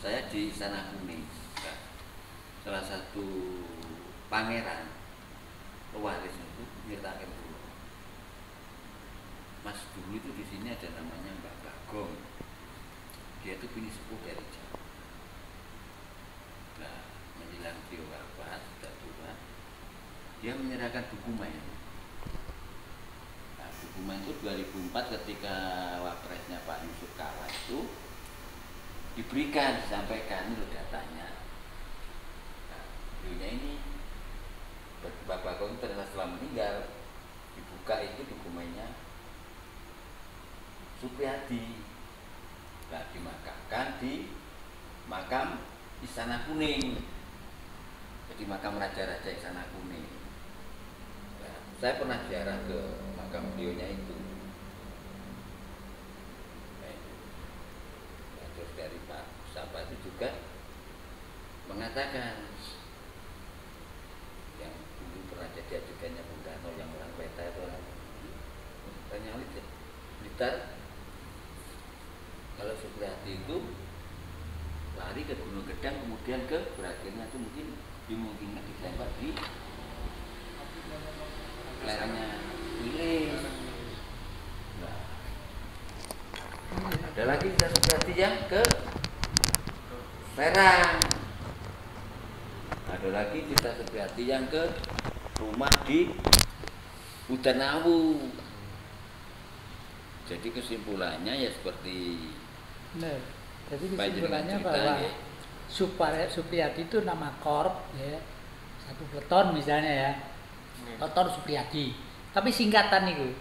saya di Istana Kuning, salah satu pangeran pewaris itu nyeritakan dulu. Mas dulu itu di sini ada namanya Mbak Bagong. Dia itu bini sepuh dari Jawa. Nah, menjelang beliau wafat sudah tua, dia menyerahkan dokumen. Nah, dokumen itu 2004 ketika wapresnya Pak Yusuf Kala itu diberikan, disampaikan loh datanya. Nah, beliaunya ini Mbak Bagong ternyata setelah meninggal, dibuka itu dokumennya Supriyadi. Nah, dimakamkan di makam Istana Kuning. Jadi makam raja-raja Istana Kuning. Nah, saya pernah ziarah ke makam beliaunya itu. Nah, terus dari Pak Sapa itu juga mengatakan yang dulu pernah jadi ajudannya Bung Karno yang orang peta itu orang Tanyalit ya, Blitar. Kalau Supriyadi itu lari ke Gunung Gedang, kemudian ke berakhirnya itu mungkin dimungkinkan ditembak di lerengnya Wilis. Nah, ada lagi kita Supriyadi yang ke Serang. Ada lagi kita Supriyadi yang ke rumah di Udanawu. Jadi kesimpulannya ya seperti Nah, jadi kesimpulannya bahwa ya. Supriyadi itu nama korp ya, satu peleton misalnya ya, peleton Supriyadi. Tapi singkatan itu.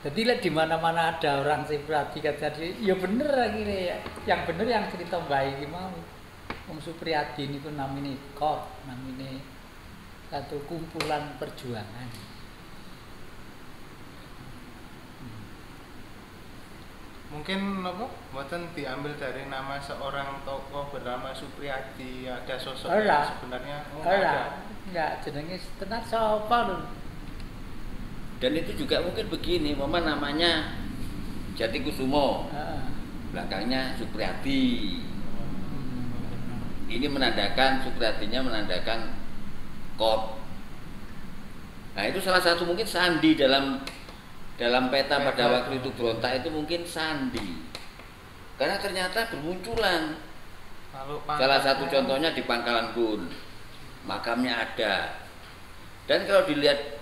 Jadi lihat di mana-mana ada orang Supriyadi kan jadi, ya bener akhirnya ya. Yang bener yang cerita baik gimana. Supriyadi ini tuh namanya korp, namanya satu kumpulan perjuangan. Mungkin apa? Mboten diambil dari nama seorang tokoh bernama Supriyadi, ada sosok yang sebenarnya enggak jenenge tenan sapa lho. Dan itu juga mungkin begini, mama namanya Jatikusumo. Belakangnya Supriyadi. Ini menandakan Supriyadinya menandakan kop. Nah, itu salah satu mungkin sandi dalam peta pada waktu itu berontak itu mungkin sandi, karena ternyata bermunculan. Salah satu contohnya di Pangkalan Bun, makamnya ada. Dan kalau dilihat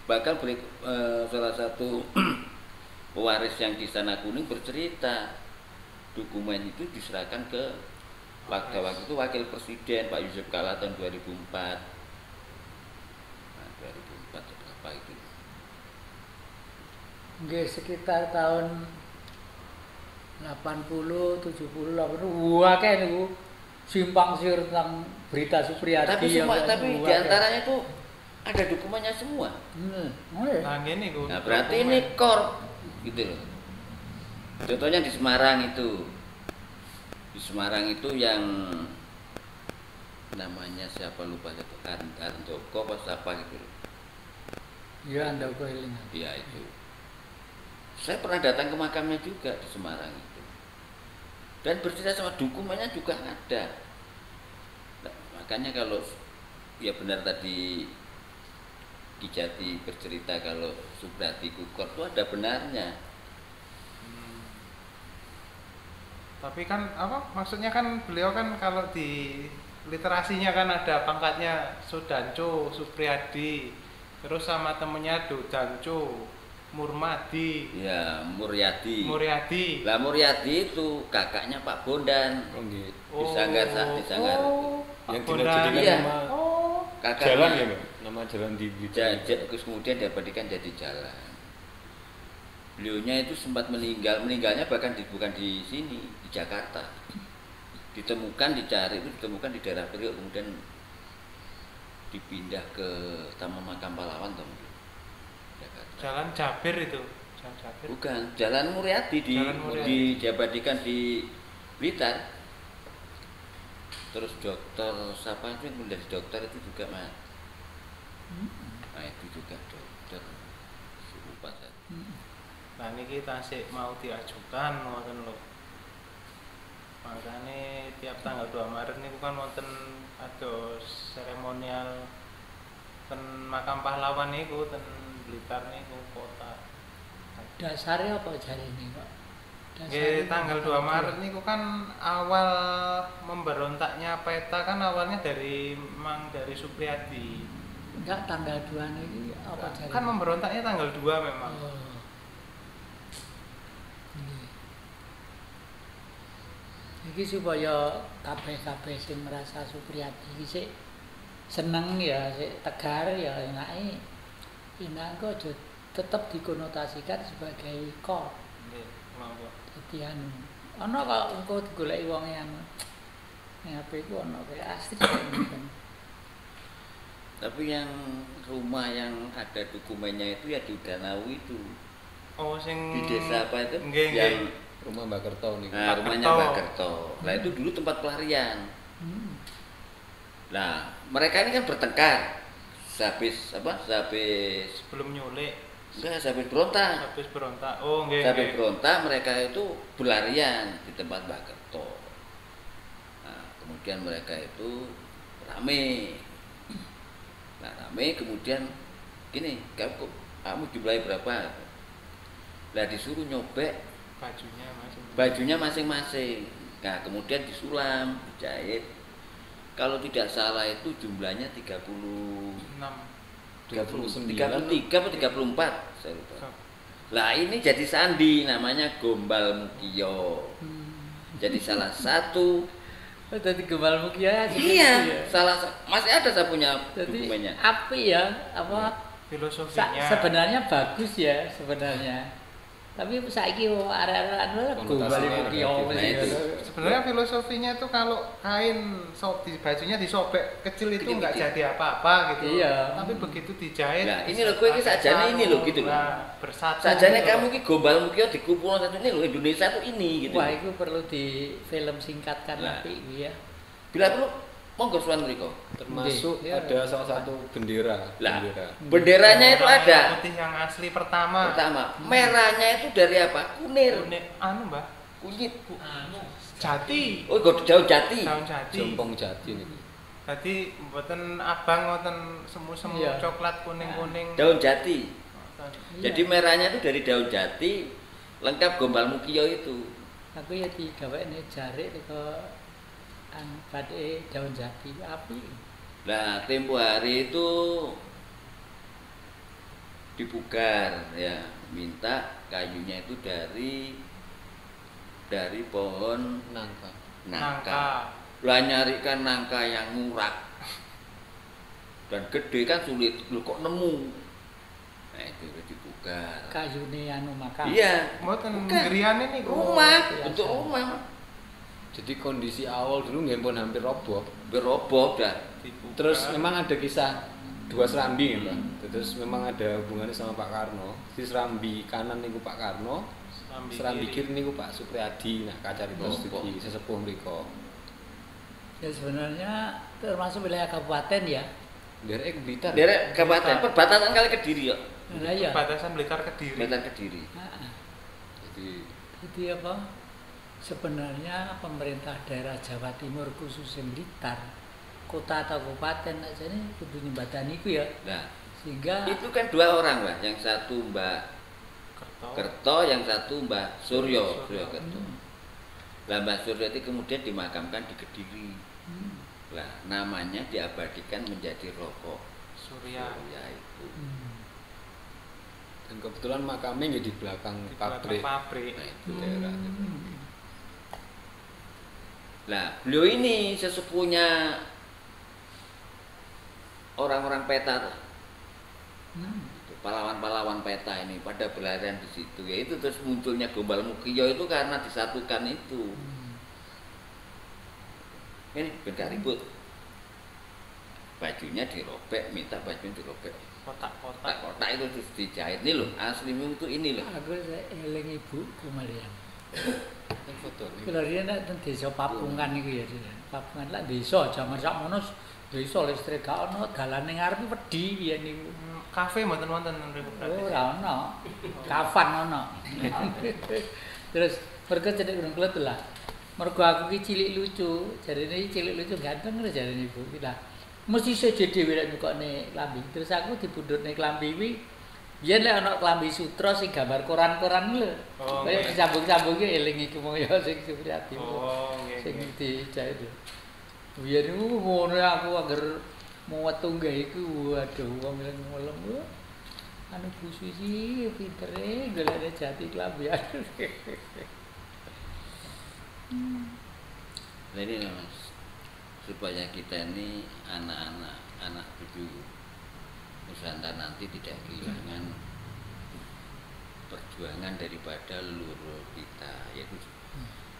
bahkan salah satu pewaris yang di Istana Kuning bercerita dokumen itu diserahkan ke waktu itu Wakil Presiden Pak Yusuf Kala tahun 2004. Nah, 2004 apa itu? Nggih sekitar tahun 80, 70, 80. Wah kayak niku simpang siur tentang berita Supriyadi. Tapi semua, tapi diantaranya itu ada dokumennya semua. Nah, ini nah, berarti dokumen. Ini korp gitu loh. Contohnya di Semarang itu. Di Semarang itu yang namanya siapa lupa itu Andoko apa siapa gitu loh. Iya, Andoko Elingan. Iya itu. Saya pernah datang ke makamnya juga di Semarang itu. Dan bercerita sama dokumennya juga ada. Nah, makanya kalau ya benar tadi Ki Jati bercerita kalau Supriyadi Kukor itu ada benarnya. Tapi kan apa maksudnya kan beliau kan kalau di literasinya kan ada pangkatnya Sudanco, Supriyadi, terus sama temennya Danco, Murmadi. Ya, Muryadi. Lah Muryadi itu kakaknya Pak Bondan. Di Sanggar itu. Yang Bondan. Iya. Kakaknya. Jalan ya, Mbak? Nama jalan di terus kemudian diabadikan jadi jalan. Beliaunya itu sempat meninggalnya bahkan bukan di sini, di Jakarta. Ditemukan di daerah Priok, kemudian dipindah ke Taman Makam Pahlawan teman. Jalan Jabir itu. Jalan Jabir. Bukan, Jalan Muryadi diabadikan di Blitar. Terus dokter siapa itu yang menjadi dokter itu juga Mas. Nah, itu juga dokter. Lupa saya. Nah, ini kita sih mau diajukan ngoten lho. Makanya tiap tanggal 2 Maret niku kan wonten ada seremonial ten makam pahlawan niku ten Blitar niku kota. Dasarnya apa jare ini, Pak? Nggih, tanggal 2 Maret niku kan awal memberontaknya PETA kan awalnya dari Supriyadi. Enggak, tanggal 2 ini apa jare? Kan memberontaknya tanggal 2 memang. Oh. Nggih. Iki supaya kabeh-kabeh sing merasa Supriyadi iki sik seneng ya, sik tegar ya enake. Enak kok aja tetep dikonotasikan sebagai kor. Nggih, monggo. Dadi anu. Ana kok engko digoleki wonge anu. Ning HP ku ana kayak asli kan. Tapi yang rumah yang ada dokumennya itu ya di Danau itu. Oh, sing Di desa apa itu? Nggih, Yang Rumah Mbak Kerto nih. nah, rumahnya Kerto. Mbak Kerto. Nah, itu dulu tempat pelarian. Hmm. Nah, mereka ini kan bertengkar. Sehabis sebelum nyulik, sehabis berontak. habis berontak. Oh, nggih. Sehabis nggih. berontak mereka itu berlarian di tempat Mbak Kerto. Nah, kemudian mereka itu rame. Nah, rame kemudian gini, kamu jumlahnya berapa? Lah disuruh nyobek bajunya masing-masing. Nah, kemudian disulam, dijahit. Kalau tidak salah itu jumlahnya 33 atau 34, saya lupa. Lah ini jadi sandi, namanya Gombal Mukio. Jadi salah satu. Dadi Gombal Mukio ya. Iya, masih ada saya punya Jadi dokumennya. api ya, apa filosofinya. sebenarnya bagus ya sebenarnya. Tapi saiki arek-arek anu Gombal Konotasinya Mukio negatif. Nah, itu. Sebenarnya filosofinya itu kalau kain bajunya disobek kecil itu Kecil-kecil. nggak jadi apa-apa gitu. Iya. Tapi begitu dijahit. Nah, ini loh, kowe iki sajane ini loh, gitu loh. Nah, bersatu. Sajane gitu. kamu ki Gombal Mukio dikumpul satu ini loh, Indonesia tuh ini gitu. Wah, itu perlu di film singkatkan Nah. apik iki ya. Bila perlu monggo suan mriko. Termasuk Nggih, iya. ada salah satu bendera. Lah, Bendera. benderanya itu Merah ada. putih yang asli pertama. Pertama, merahnya itu dari apa? Kunir, Anu, Mbak. kunyit. Jati. Oh, kok daun jati. Daun jati. Jompong Jati nih. Jadi mboten abang mboten semu-semu Iya. coklat kuning-kuning. Daun jati. Iya. Jadi merahnya itu dari daun jati, lengkap Gombal Mukio itu. Aku ya digawekne jarik ke badhe daun jati api. Nah, tempo hari itu dipugar ya, minta kayunya itu dari pohon Nangka. nangka. Lah nyarikan nangka yang ngurak dan gede kan sulit, lu kok nemu. Nah, itu udah dipugar. Kayune anu makam. Iya, Mboten bukan. griyane niku. Rumah, biasa. bentuk rumah. Jadi kondisi awal dulu nggih pun hampir roboh. Beroboh dah. Dibuka. Terus memang ada kisah dua serambi ya, Pak. Terus memang ada hubungannya sama Pak Karno. Di serambi kanan niku Pak Karno, serambi kiri niku Pak Supriyadi. Nah, kacarita studi sesepuh mriko. Ya sebenarnya termasuk wilayah kabupaten ya. Derek Blitar. Derek kabupaten perbatasan kali Kediri ya. Nah, ya. Batasan Blitar Kediri. Perbatasan Kediri. Nah, Jadi jadi apa? Sebenarnya pemerintah daerah Jawa Timur khususnya Blitar, kota atau kabupaten aja ini kudu nyembatani iku ya. Nah, Sehingga itu kan dua orang, Mbak. Yang satu Mbak Kerto, yang satu Mbak Suryo Kerto. Lah Mbak Suryo itu kemudian dimakamkan di Kediri. Lah namanya diabadikan menjadi Rokok Surya. itu. dan kebetulan makamnya nggih di belakang Di belakang pabrik. pabrik. Nah, itu. Daerah. Lah beliau ini sesepuhnya orang-orang peta tuh. Pahlawan-pahlawan peta ini pada berlarian di situ, ya itu terus munculnya Gombal Mukio itu karena disatukan itu. Ini bentar ribut, bajunya dirobek, minta bajunya dirobek, Kotak-kotak. kotak itu terus dijahit nih loh, aslimu itu ini loh. aku eling ibuku Mariam. Kan foto nih. Kalau dia nak teng desa Papungan iku ya, Dia. Papungan lah desa jaman sakmono desa listrik gak ono, dalane ngarep wedi piye niku. Kafe mboten wonten Ribu Oh, Pratis. ora ono. Kafan ono. Terus mergo cedek gunung kelet lah. Mergo aku ki cilik lucu, jarine cilik lucu ganteng lho jarine ibu. Lah mesti seje dhewe lek nyukokne klambi. Terus aku dibundutne klambi kuwi biyen lek ana klambi sutra sing gambar koran-koran lho. Oh, Kayak nggih. disambung-sambungke eling iku mau ya sing Supriyadi. Oh, nggih. Sing dijahit. Biyen niku ngono aku anger mau wetu gawe iku waduh wong ngelem. Anu Bu Susi pintere golekne jati klambi. Jadi Mas, supaya kita ini anak cucu Nusantara nanti tidak kehilangan perjuangan daripada leluhur kita, yaitu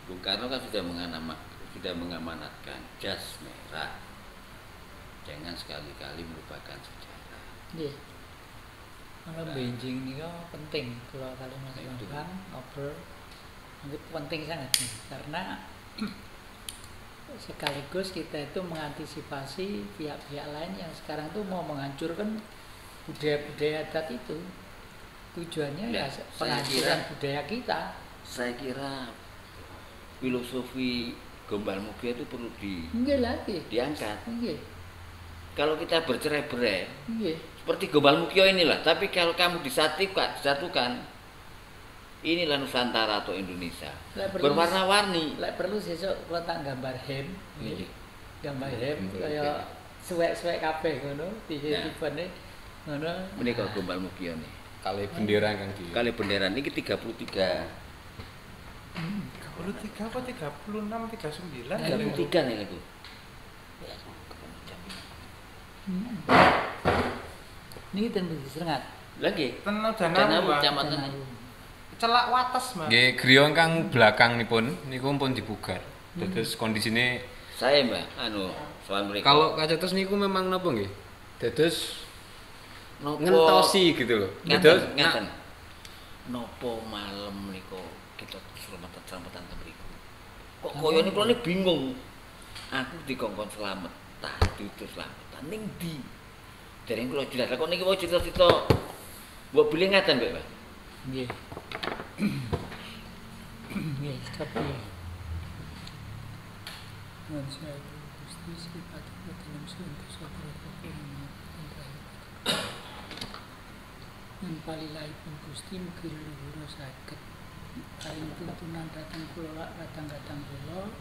Bung Karno kan sudah mengamanatkan jas merah, jangan sekali-kali melupakan sejarah. Nggih. Kalau benjing niku penting kalau Mas Bambang ngobrol itu penting sangat nih, karena sekaligus kita itu mengantisipasi pihak-pihak lain yang sekarang tuh mau menghancurkan budaya-budaya adat itu. Tujuannya ya penghancuran budaya kita. Saya kira filosofi Gombal Mugia itu perlu Nggih lagi. diangkat. Nggih. Kalau kita bercerai-berai Nggih. seperti Gombal Mugia inilah, tapi kalau kamu disatukan, inilah Nusantara atau Indonesia. Berwarna-warni. Lek perlu sesuk kula tak gambar hem. Nggih. Gambar hem kaya suwek-suwek kabeh ngono, Nah. tibane ngono. Menika Gombal Mugia nih. Kali bendera Kang Di. Kali bendera ini 33. 33 apa 36 39 Nah, 33 nih lagu. Niki ten Budi Serengat. Lagi. Tenau Danawu Danawu Pak. Kecamatan. Celak wates Mas. Nggih, griya kang belakangipun niku pun dipugar. Terus kondisine Saya Mbak, soal mereka. kalau kacetus niku memang napa nggih? Dados Nopo- ngentosi gitu loh. Ngaten, Dados ngaten. Nopo malam niku kita selamatan temriku. Kok koyo niku kula bingung. Aku dikongkon selamatan, diutus selamatan ning ndi? Dereng kula jelas kok niki wae cerita-cerita. Mbok bilih ngaten, Mbak. Nggih. Nggih, tapi Manusia Gusti sifat dalam suntuk satu yang palilahipun Gusti mugi leluhur saged paling tuntunan datang kula datang kula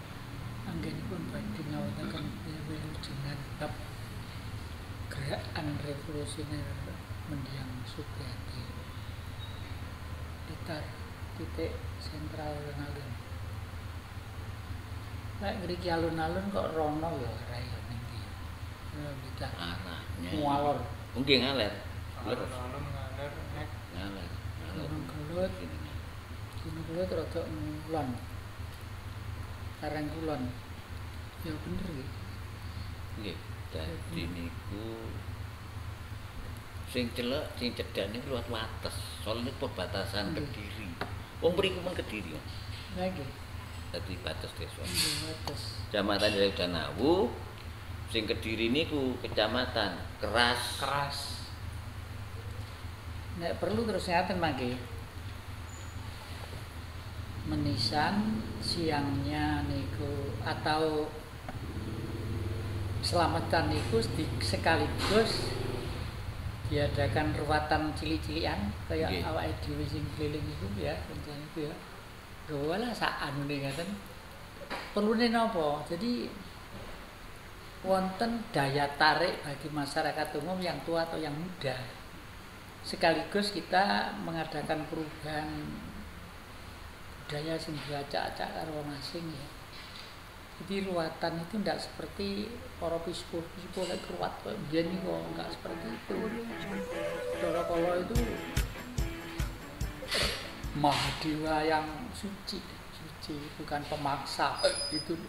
anggenipun badhe ngawitaken wilujengipun bab gerakan revolusioner mendiang Supriyadi titik sentral alun-alun. Lek ngriki alun-alun kok rono ya ora ya ning iki. Ya kita Arahnya. mualor. Mungkin ngaler. Alun-alun ngalir nek Ngaler. Gunung Kelut. Gunung Kelut rada ngulon. Karang kulon. Ya bener iki. Nggih. Dadi niku sing celek, sing cedhak niku luwat wates. Soalnya perbatasan Kediri. Wong mriku men Kediri. Lagi. Dadi batas desa. Batas. Kecamatan Deli Danawu, sing Kediri niku kecamatan Keras. Nek perlu terus ngaten mangke. Menisan siangnya niku atau selamatan niku sekaligus diadakan ruwatan cilik-cilikan kayak Nggih. awake dhewe sing keliling iku ya rencana iku ya. Gawa lah sak anune ngaten. Perlune napa? Jadi wonten daya tarik bagi masyarakat umum yang tua atau yang muda. Sekaligus kita mengadakan perubahan budaya sing diacak-acak karo wong asing ya. Jadi ruwatan itu tidak seperti para pispo-pispo lek ruwat kok biyen niku enggak seperti itu. Saudara kala itu Mahadewa yang suci, bukan pemaksa. Itu